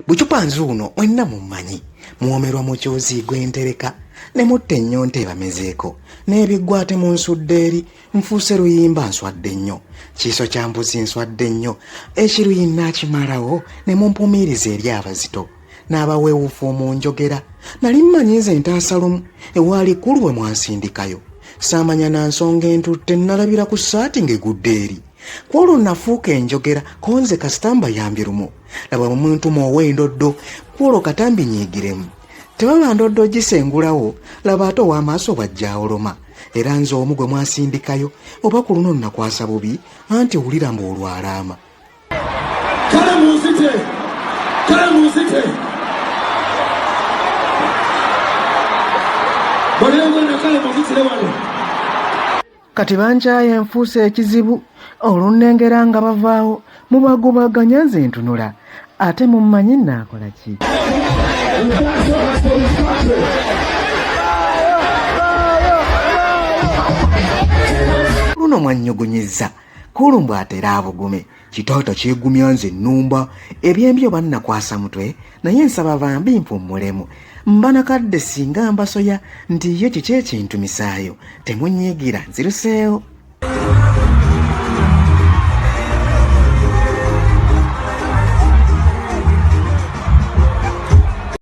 Bucupa nzuno mwenna mummanyi muwomerwa mu kyozi gwentereka ne mutta ennyonta ebamezeeko n'ebiggwate mu nsudde eri nfuuse luyimba nswadde nnyo kiiso kya mbuzi nswadde nnyo ekiruyi naakimalawo ne mumpumiiriza eri abazito n'abaweewufu mu njogera nali mmanyiize entaasa lumu ewaali kkulu bwe mwansindikayo saamanya na nsonga entutte nalabira ku ssaati ng'egudde eri kwolwo nafuuka enjogera konze kasita mbayambye lumu laba omuntu muow'endoddo kwolwo katambi nyiigiremu tewaba ndoddo gisengulawo laba ate ow'amaaso bw'ajja oloma era nze omu gwe mwasindikayo oba ku luno nnakwasa bubi anti wulira mbu olwalaama kale munzite kati bankyaya enfuusa ekizibu olunnengera nga bavaawo mubagubaganya nze ntunula ate mummanyi nnaakola ki luno mwannyugunyizza kulumbw atera abugume kitaato kyegumya nze ennumba ebyembi oba nnakwasa mutwe naye nsaba bambi mpummulemu mba nakadde singa mbasoya nti ye kiki ekintumisaayo temunyiigira nziruseewo